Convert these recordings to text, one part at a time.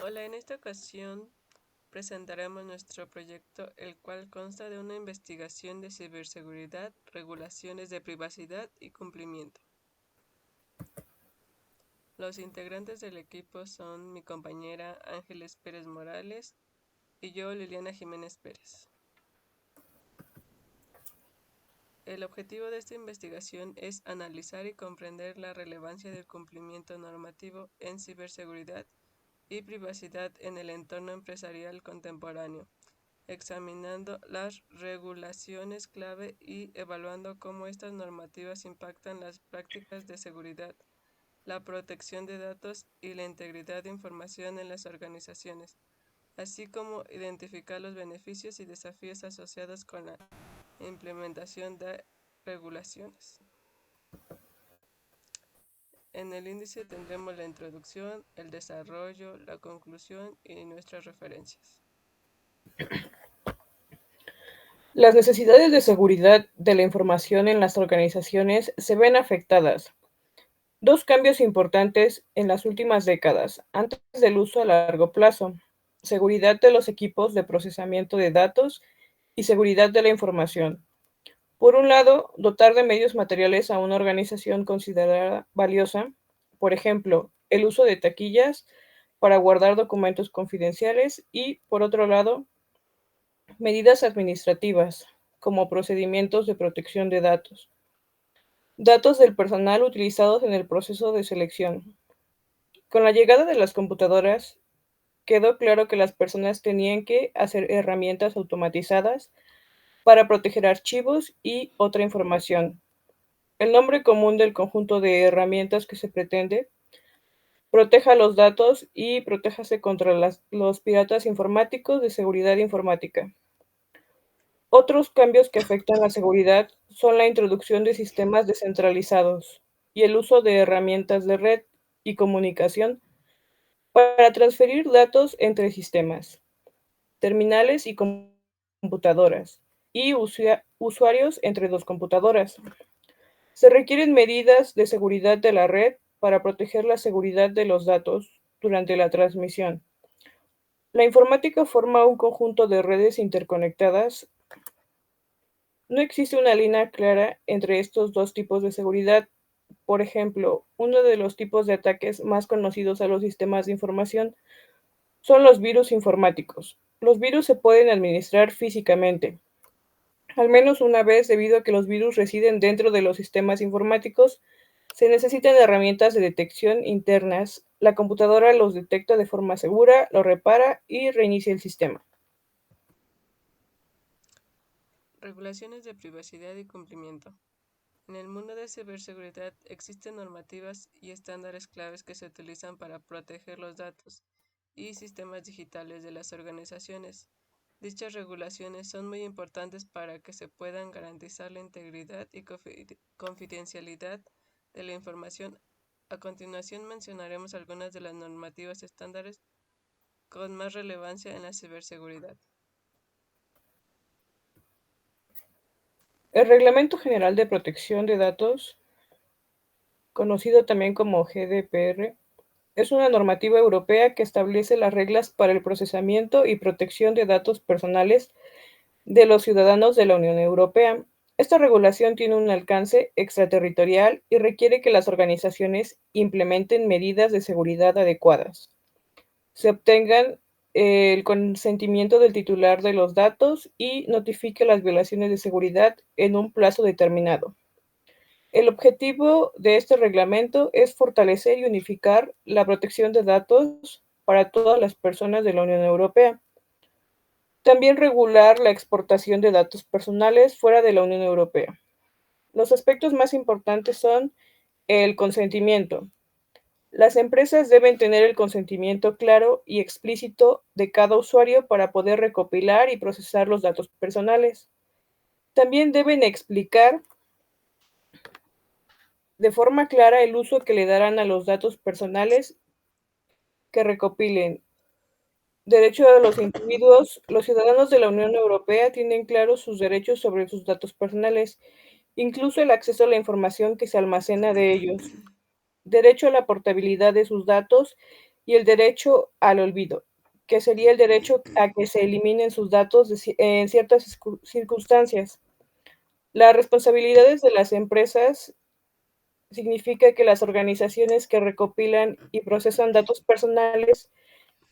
Hola, en esta ocasión presentaremos nuestro proyecto, el cual consta de una investigación de ciberseguridad, regulaciones de privacidad y cumplimiento. Los integrantes del equipo son mi compañera Ángeles Pérez Morales y yo, Liliana Jiménez Pérez. El objetivo de esta investigación es analizar y comprender la relevancia del cumplimiento normativo en ciberseguridad y privacidad en el entorno empresarial contemporáneo, examinando las regulaciones clave y evaluando cómo estas normativas impactan las prácticas de seguridad, la protección de datos y la integridad de información en las organizaciones, así como identificar los beneficios y desafíos asociados con la implementación de regulaciones. En el índice tendremos la introducción, el desarrollo, la conclusión y nuestras referencias. Las necesidades de seguridad de la información en las organizaciones se ven afectadas. Dos cambios importantes en las últimas décadas, antes del uso a largo plazo: seguridad de los equipos de procesamiento de datos y seguridad de la información. Por un lado, dotar de medios materiales a una organización considerada valiosa, por ejemplo, el uso de taquillas para guardar documentos confidenciales y, por otro lado, medidas administrativas, como procedimientos de protección de datos. Datos del personal utilizados en el proceso de selección. Con la llegada de las computadoras, quedó claro que las personas tenían que hacer herramientas automatizadas para proteger archivos y otra información. El nombre común del conjunto de herramientas que se pretende: proteja los datos y protéjase contra los piratas informáticos de seguridad informática. Otros cambios que afectan la seguridad son la introducción de sistemas descentralizados y el uso de herramientas de red y comunicación para transferir datos entre sistemas, terminales y computadoras, y usuarios entre dos computadoras. Se requieren medidas de seguridad de la red para proteger la seguridad de los datos durante la transmisión. La informática forma un conjunto de redes interconectadas. No existe una línea clara entre estos dos tipos de seguridad. Por ejemplo, uno de los tipos de ataques más conocidos a los sistemas de información son los virus informáticos. Los virus se pueden administrar físicamente, al menos una vez. Debido a que los virus residen dentro de los sistemas informáticos, se necesitan herramientas de detección internas. La computadora los detecta de forma segura, los repara y reinicia el sistema. Regulaciones de privacidad y cumplimiento. En el mundo de ciberseguridad existen normativas y estándares claves que se utilizan para proteger los datos y sistemas digitales de las organizaciones. Dichas regulaciones son muy importantes para que se puedan garantizar la integridad y confidencialidad de la información. A continuación mencionaremos algunas de las normativas estándares con más relevancia en la ciberseguridad. El Reglamento General de Protección de Datos, conocido también como GDPR, es una normativa europea que establece las reglas para el procesamiento y protección de datos personales de los ciudadanos de la Unión Europea. Esta regulación tiene un alcance extraterritorial y requiere que las organizaciones implementen medidas de seguridad adecuadas, se obtengan el consentimiento del titular de los datos y notifique las violaciones de seguridad en un plazo determinado. El objetivo de este reglamento es fortalecer y unificar la protección de datos para todas las personas de la Unión Europea. También regular la exportación de datos personales fuera de la Unión Europea. Los aspectos más importantes son el consentimiento. Las empresas deben tener el consentimiento claro y explícito de cada usuario para poder recopilar y procesar los datos personales. También deben explicar de forma clara el uso que le darán a los datos personales que recopilen. Derecho de los individuos. Los ciudadanos de la Unión Europea tienen claros sus derechos sobre sus datos personales, incluso el acceso a la información que se almacena de ellos. Derecho a la portabilidad de sus datos y el derecho al olvido, que sería el derecho a que se eliminen sus datos en ciertas circunstancias. Las responsabilidades de las empresas significa que las organizaciones que recopilan y procesan datos personales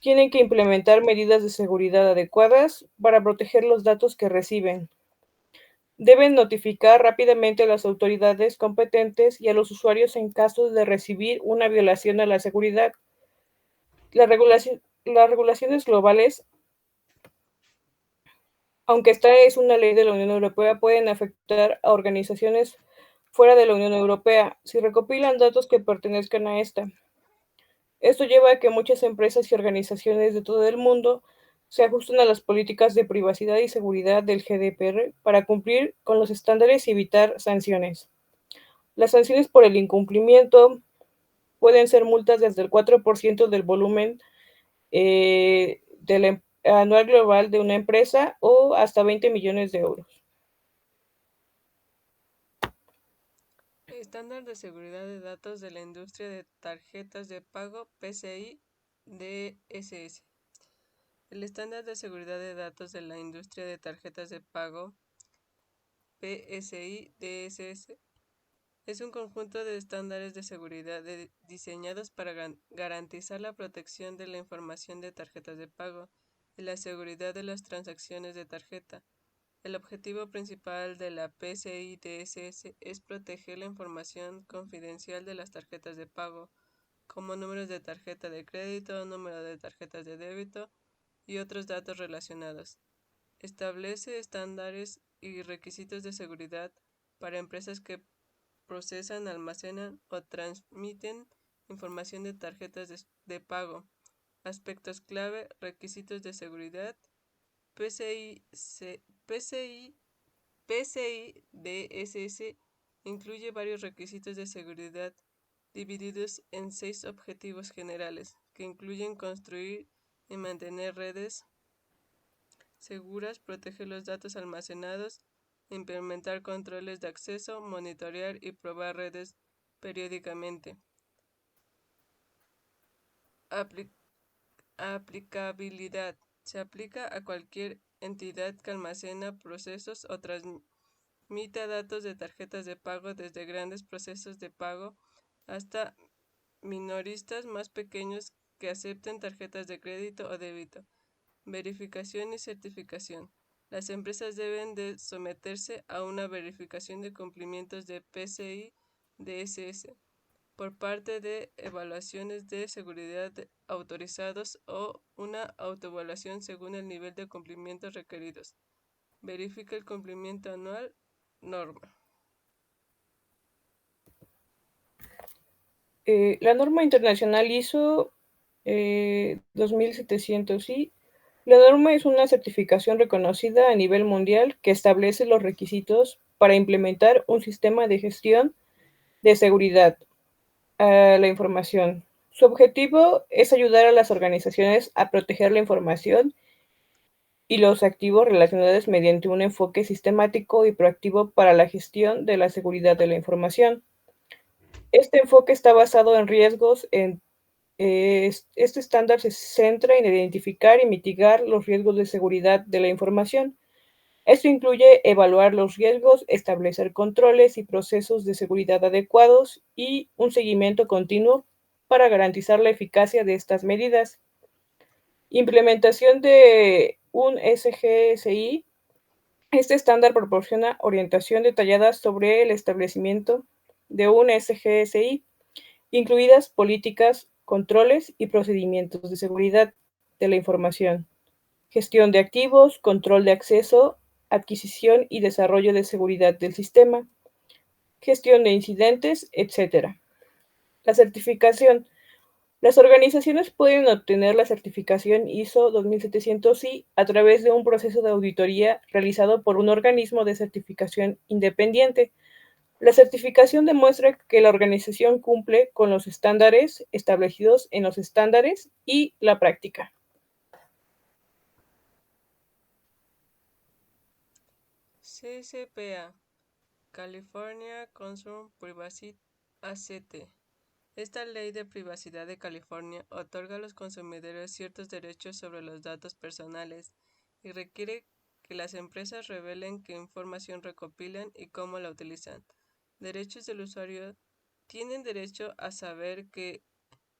tienen que implementar medidas de seguridad adecuadas para proteger los datos que reciben. Deben notificar rápidamente a las autoridades competentes y a los usuarios en caso de recibir una violación a la seguridad. Las regulaciones globales, aunque esta es una ley de la Unión Europea, pueden afectar a organizaciones fuera de la Unión Europea si recopilan datos que pertenezcan a esta. Esto lleva a que muchas empresas y organizaciones de todo el mundo se ajusten a las políticas de privacidad y seguridad del GDPR para cumplir con los estándares y evitar sanciones. Las sanciones por el incumplimiento pueden ser multas desde el 4% del volumen anual global de una empresa o hasta 20 millones de euros. Estándar de seguridad de datos de la industria de tarjetas de pago PCI DSS. El estándar de seguridad de datos de la industria de tarjetas de pago PSI DSS es un conjunto de estándares de seguridad diseñados para garantizar la protección de la información de tarjetas de pago y la seguridad de las transacciones de tarjeta. El objetivo principal de la PCI DSS es proteger la información confidencial de las tarjetas de pago, como números de tarjeta de crédito, número de tarjetas de débito y otros datos relacionados. Establece estándares y requisitos de seguridad para empresas que procesan, almacenan o transmiten información de tarjetas de pago. Aspectos clave, requisitos de seguridad, PCI, PCI, PCI DSS incluye varios requisitos de seguridad divididos en 6 objetivos generales, que incluyen construir y mantener redes seguras, proteger los datos almacenados, implementar controles de acceso, monitorear y probar redes periódicamente. Aplicabilidad. Se aplica a cualquier entidad que almacena procesos o transmita datos de tarjetas de pago, desde grandes procesos de pago hasta minoristas más pequeños que acepten tarjetas de crédito o débito. Verificación y certificación. Las empresas deben de someterse a una verificación de cumplimientos de PCI DSS por parte de evaluaciones de seguridad autorizados o una autoevaluación según el nivel de cumplimiento requeridos. Verifica el cumplimiento anual norma. La norma internacional ISO 2700 la norma es una certificación reconocida a nivel mundial que establece los requisitos para implementar un sistema de gestión de seguridad a la información. Su objetivo es ayudar a las organizaciones a proteger la información y los activos relacionados mediante un enfoque sistemático y proactivo para la gestión de la seguridad de la información. Este enfoque está basado en riesgos. Este estándar se centra en identificar y mitigar los riesgos de seguridad de la información. Esto incluye evaluar los riesgos, establecer controles y procesos de seguridad adecuados y un seguimiento continuo para garantizar la eficacia de estas medidas. Implementación de un SGSI. Este estándar proporciona orientación detallada sobre el establecimiento de un SGSI, incluidas políticas, controles y procedimientos de seguridad de la información, gestión de activos, control de acceso, adquisición y desarrollo de seguridad del sistema, gestión de incidentes, etc. La certificación. Las organizaciones pueden obtener la certificación ISO 2700-I a través de un proceso de auditoría realizado por un organismo de certificación independiente. La certificación demuestra que la organización cumple con los estándares establecidos en los estándares y la práctica. CCPA, California Consumer Privacy ACT, Esta ley de privacidad de California otorga a los consumidores ciertos derechos sobre los datos personales y requiere que las empresas revelen qué información recopilan y cómo la utilizan. Derechos del usuario tienen derecho a saber qué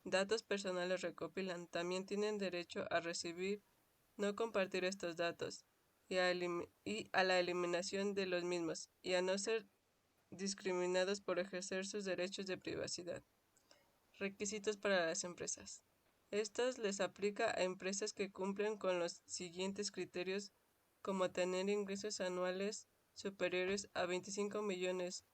datos personales recopilan. También tienen derecho a recibir, no compartir estos datos y a la eliminación de los mismos y a no ser discriminados por ejercer sus derechos de privacidad. Requisitos para las empresas. Estos les aplica a empresas que cumplen con los siguientes criterios, como tener ingresos anuales superiores a 25 millones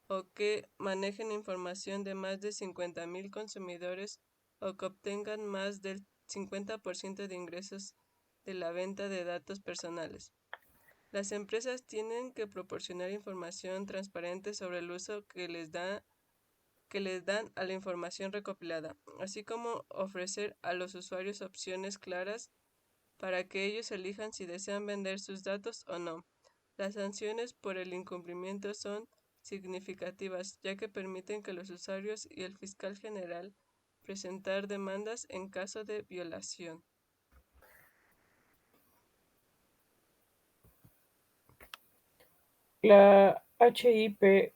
o que manejen información de más de 50,000 consumidores o que obtengan más del 50% de ingresos de la venta de datos personales. Las empresas tienen que proporcionar información transparente sobre el uso que les dan a la información recopilada, así como ofrecer a los usuarios opciones claras para que ellos elijan si desean vender sus datos o no. Las sanciones por el incumplimiento son significativas, ya que permiten que los usuarios y el fiscal general presentar demandas en caso de violación. La HIPAA,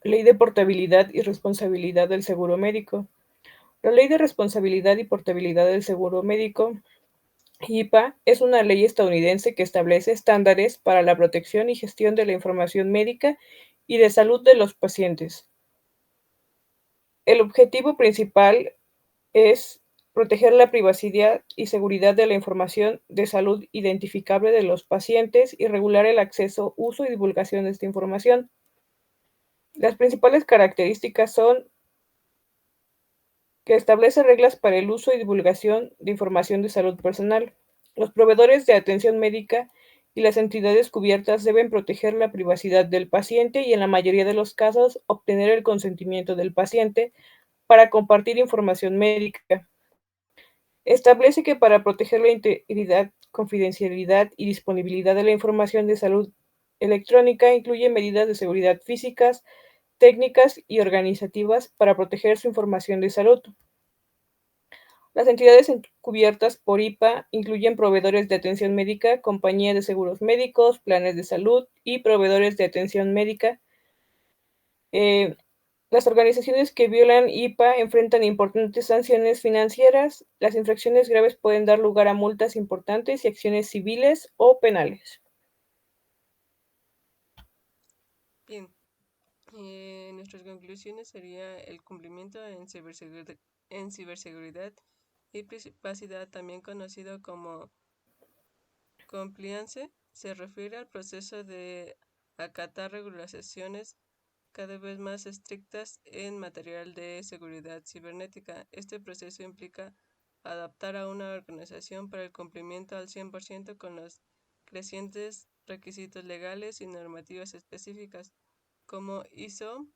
Ley de Portabilidad y Responsabilidad del Seguro Médico. La Ley de Responsabilidad y Portabilidad del Seguro Médico, HIPAA, es una ley estadounidense que establece estándares para la protección y gestión de la información médica y de salud de los pacientes. El objetivo principal es proteger la privacidad y seguridad de la información de salud identificable de los pacientes y regular el acceso, uso y divulgación de esta información. Las principales características son que establece reglas para el uso y divulgación de información de salud personal. Los proveedores de atención médica y las entidades cubiertas deben proteger la privacidad del paciente y, en la mayoría de los casos, obtener el consentimiento del paciente para compartir información médica. Establece que para proteger la integridad, confidencialidad y disponibilidad de la información de salud electrónica incluye medidas de seguridad físicas, técnicas y organizativas para proteger su información de salud. Las entidades cubiertas por HIPAA incluyen proveedores de atención médica, compañías de seguros médicos, planes de salud y proveedores de atención médica. Eh, las organizaciones que violan HIPAA enfrentan importantes sanciones financieras. Las infracciones graves pueden dar lugar a multas importantes y acciones civiles o penales. Bien, nuestras conclusiones sería el cumplimiento en ciberseguridad y privacidad, también conocido como compliance, se refiere al proceso de acatar regulaciones cada vez más estrictas en material de seguridad cibernética. Este proceso implica adaptar a una organización para el cumplimiento al 100% con los crecientes requisitos legales y normativas específicas, como ISO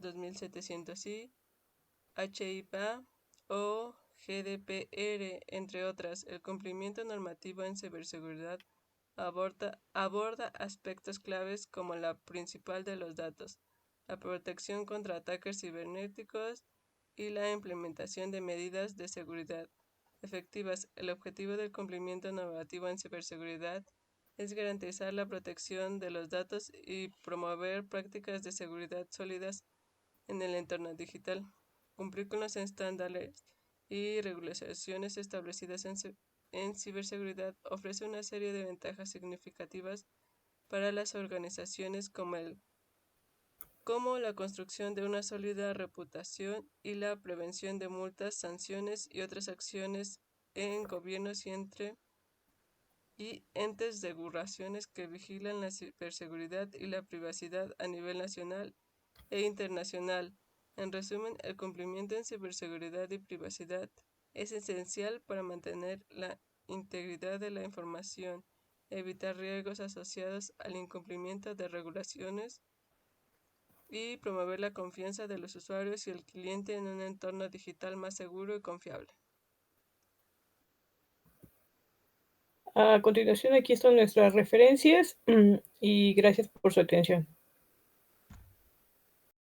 2700-I, HIPAA o GDPR, entre otras. El cumplimiento normativo en ciberseguridad aborda aspectos claves como la principal de los datos, la protección contra ataques cibernéticos y la implementación de medidas de seguridad efectivas. El objetivo del cumplimiento normativo en ciberseguridad es garantizar la protección de los datos y promover prácticas de seguridad sólidas en el entorno digital. Cumplir con los estándares y regulaciones establecidas en ciberseguridad ofrece una serie de ventajas significativas para las organizaciones como la construcción de una sólida reputación y la prevención de multas, sanciones y otras acciones en gobiernos y entes de regulaciones que vigilan la ciberseguridad y la privacidad a nivel nacional e internacional. En resumen, el cumplimiento en ciberseguridad y privacidad es esencial para mantener la integridad de la información, evitar riesgos asociados al incumplimiento de regulaciones y promover la confianza de los usuarios y el cliente en un entorno digital más seguro y confiable. A continuación, aquí están nuestras referencias y gracias por su atención.